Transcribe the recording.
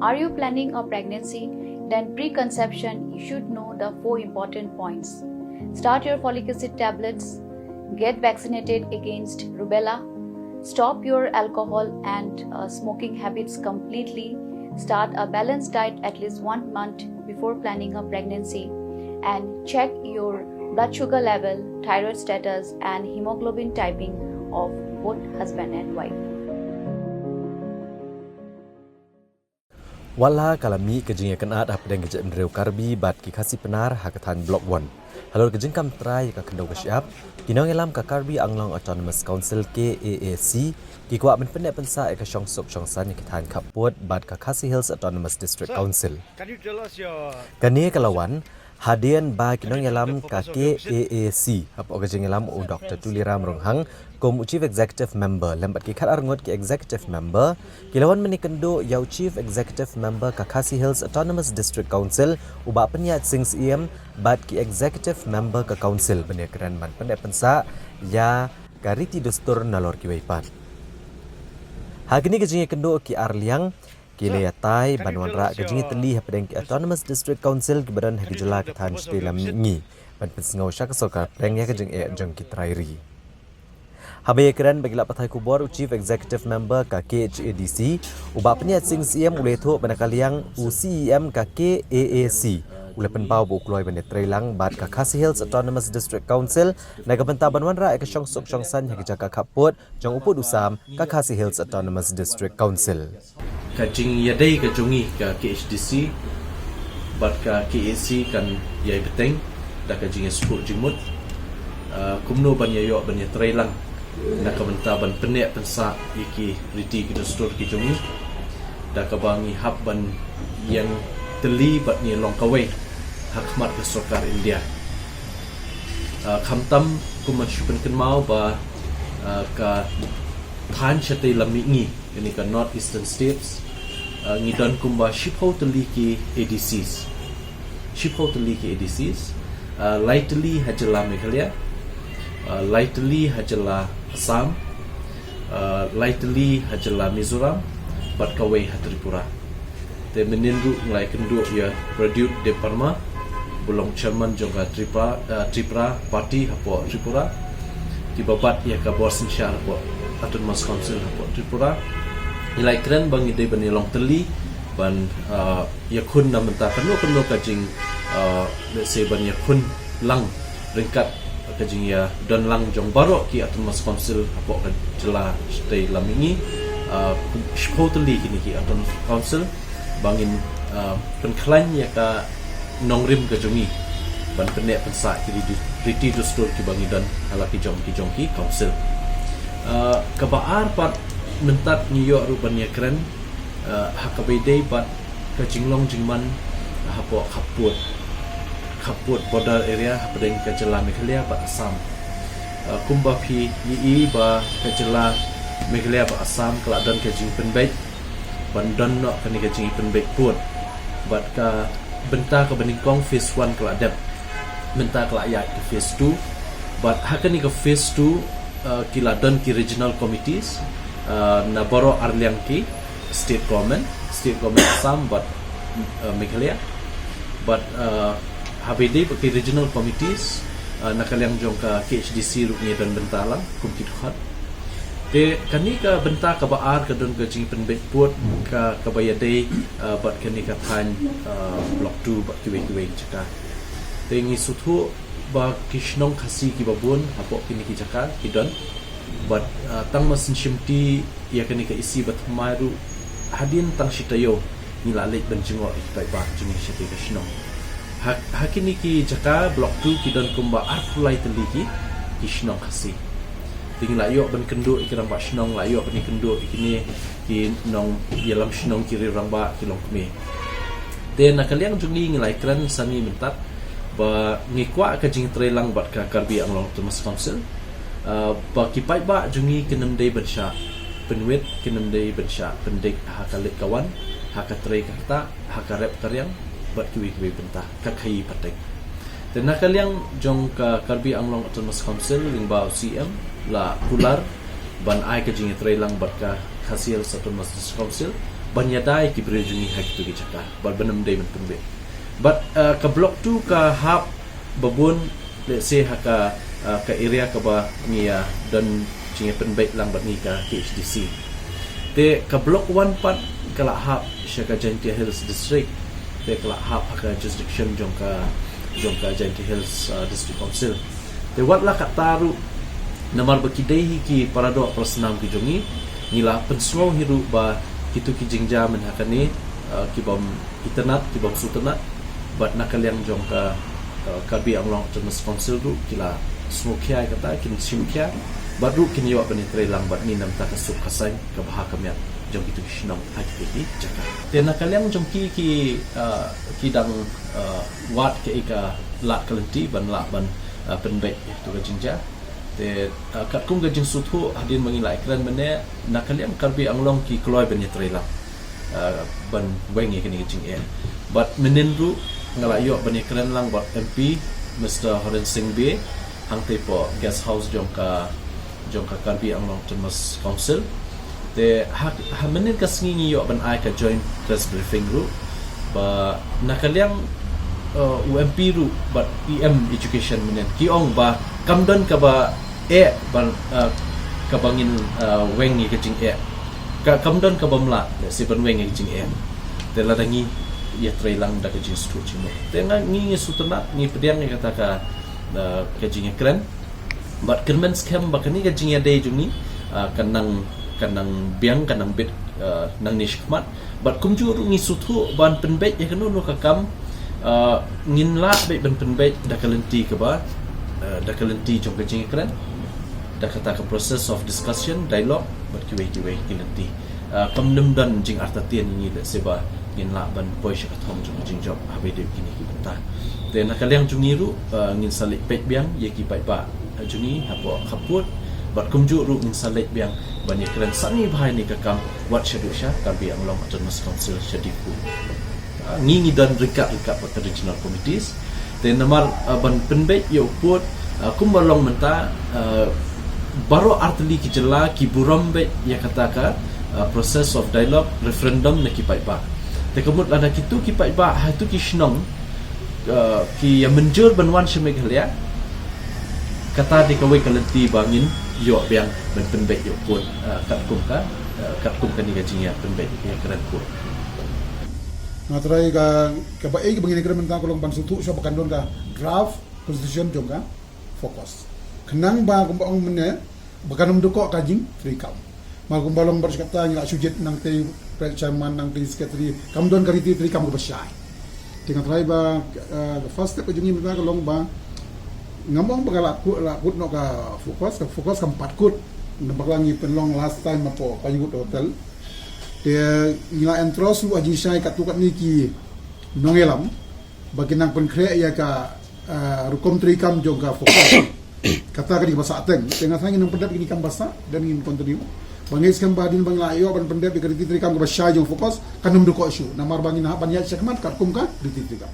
Are you planning a pregnancy? Then preconception, you should know the 4 important points. Start your folic acid tablets, get vaccinated against rubella, stop your alcohol and smoking habits completely, start a balanced diet at least 1 month before planning a pregnancy, and check your blood sugar level, thyroid status and hemoglobin typing of both husband and wife. Wala kalami kejing akan ad apa dengan kejap mendreu karbi bat ki kasih penar hakatan blok 1. Halo kejing kam try ka kendau ka siap. Kinong elam ka karbi anglong autonomous council KAAC ki kwa men pendek pensa ka syong sok syong san ki tan kaput bat ka Khasi Hills Autonomous District Council. Can you tell us your Kani kalawan hadian ba kinong elam ka KAAC apa kejing elam u Dr. Tuliram Ronghang kom Chief Executive Member lembat ki khat arngot ki Executive Member kilawan menikendo yau Chief Executive Member ka Khasi Hills Autonomous District Council uba penyat sings iem bat ki Executive Member ka Council benia keren man pendek pensa ya kariti dustur nalor ki waipan hagini kejing kendo ki arliang ki leyatai banwan ra kejing teli hapdeng ki Autonomous District Council ki badan hagijela ka than stilam ngi ban pensngau syak soka preng ya kejing jong ki trairi Habaya keren bagi lap patai kubor Chief Executive Member ka KHADC ubap penyat sing CM uleh thu benakaliang UCEM ka KAAC uleh penpau bu kloi bende trailang bat ka Khasi Hills Autonomous District Council naga benta banwan ra ka syong sok syong san hagi jaka kaput jong uput usam ka Khasi Hills Autonomous District Council ka jing yadai ka jongi ka KHDC bat ka KAC kan yai beteng da ka jing sport jimut kumno ban yayo ban trailang nak kabenta ban penek pensa iki riti kita store ki jongi da kabangi hab ban yang teli bat ni long kawai hakmat ke sokar India khamtam kuman shupen kenmau ba ka than chate lamingi ini ka North Eastern States ngidon kumba shipho teli ki ADCs lightly hajala Meghalaya lightly hajala Assam, lightly hajala Mizoram, bat kawai Tripura. Te menindu nglai kendu ya Pradyut Deparma, bulong chairman jongga Tripura party hapo Tripura. Tibabat ya ka Borsen Shah hapo Autonomous Council hapo Tripura. Nilai keren bang ide bani long teli ban ya kun na menta kanu ka jing let's say ban ya kun lang ringkat kajing ya don lang jong barok ki Autonomous Council apok ka jela stay lamingi totally kini ki Autonomous Council bangin penklan ya ka nongrim ka jongi ban penek pensa ki riti dustur ki bangi dan ala ki jong ki council kabaar pat mentat New York ruban ya keren hakabedei pat kajing long jingman apok kaput border area pedeng kajela Meghalaya ba Assam kumba phi yi ba kajela Meghalaya ba Assam kala don kajing penbaik bandon no kani kajing penbaik put bat ka benta ka beningkong phase 1 kala dep benta kala ya ke phase 2 bat hakani ka phase 2 kila don ki regional committees na boro arliang ki state government Assam but Meghalaya but habede pakai regional committees nakaliang jong ka KHDC rukni dan bentalang kumkit khat te kani ka benta ka baar ka don ka jing penbet put ka bayade bat kani ka than block 2 bat kiwe chaka te ngi suthu ba kishnong khasi ki babun apo kini ki chaka kidon bat tang masin shimti ya kani ka isi bat maru hadin tang shitayo nilalik benjingo ipai ba jingi shite ka shnong hakini ki jaka block 2 ki don kumba arpulai teliki ki shnong khasi ting layo ban kendo ikram ba shnong layo ban kendo ikini ki nong yalam shnong ki rirang ba ki long kme de nakaliang jungi ngilai kran sami mentat ba ngikwa ka jing trelang bat ka karbi anglong Autonomous Council ba ki pai ba jungi kenem dei bansha penwet kenem dei bansha pendek hakalit kawan hakatrei kata hakarep karyang bat kiwi benta kakai patek dan nakaliang jong ka karbi anglong Autonomous Council lingba CM la pular ban ai ka jing trelang bat ka Khasi Hills Autonomous Council banyadai ki berjungi hak tu kicaka but benam day men penbe but ka blok tu ka hap babun let's say haka ka area ka ba ngia dan jinga penbe lang bat ni ka HDC te ka blok 1 part kala hap Shaka Jaintia Hills district te kala hap haka jurisdiction jongka Jaintia Hills district council te wat la ka taru namar bakidai ki parado prasnam ki jongi nila penslo hiru ba kitu ki jingja men hakani ki bom internet ki bom sutanat bat nakaliang jongka kabi anglong termas council ru kila smokia kata kin simkia bat ru kin yo bani trelang bat ni nam ta kasuk kasai ka baha kamya jong itu shnam haki ki jaka te nakaliang jong ki dang wat ke ika la kalenti ban la ban penbek tu ka jingja te kat kum ga jing suthu hadin mangilai kran mene nakaliam karbi anglong ki kloi ben yetrela ban wengi kini jing e but menenru ngala yo ben kran lang bat MP Mr Horen Singh Be hang te po guest house jongka karbi anglong termas council te ha menen ka sngi yo ban ai ka join press briefing ru ba nakaliam UMP ru but EM education menen ki ong ba kamdan ka ba ban kabangin wengi kecing ka kamdan ka bamla si ban wengi kecing te ladangi ya trailang da kecing stu cimo te ngi sutana ngi pediang ni kata ka kecing kren but kermen scam bakani kecing ya dei jungi kanang biang kanang bit nang nishkmat but kumjur ngi sutu ban penbet ya kanu no kakam ngin la be ban penbet da kalenti ka ba da kalenti jong kecing kren da kata ke process of discussion dialogue but kiwei kinti kamnum dan jing artatian ni le seba ngin la ban poi syak thong jing job habe de kini ki benta te nakaliang jungi ru ngin salik pet biang ye ki pai ba jungi hapo khaput but kumju ru ngin salik biang banyak keren sani bahai ni kakam wat syadusha kabi anglong autonomous council syadiku ngi dan rika pada regional committees te namar ban penbet yo put kumbalong menta baru artli ki jela ki burambe ya kataka process of dialogue referendum na ki pai ba te kemut ada kitu ki pai ba ha tu ki shnong ki yang menjur banwan shemeghalia kata di kawai kalenti bangin yo biang ben penbek yo pun kat kum ka ni gajinya penbek ya keren pun natrai ka ba ai bangin keren mentang kolong ban sutu so bakandon ka draft constitution jongka fokus kenang ba kumbang mene bakanum dukok kajing free kam mal kumbalong bersekata ngila sujet nang te chairman nang te secretary kam don kariti free kam ko basai tinga try ba first step jungi mena kolong ba ngamong bagala ku no ka fokus kam patkut nabaklangi penlong last time mapo payut hotel te ngila entros lu aji sai katukat ni ki nongelam baginang penkre ya ka rukom trikam juga fokus kata kali bahasa ateng tengah sangi nang pendap ini kan bahasa dan ingin continue bangis kan badin bang layo ban pendap di trikam ke bahasa jong fokus kanum doko isu namar bangin ha banyak sekmat kat kum ka di trikam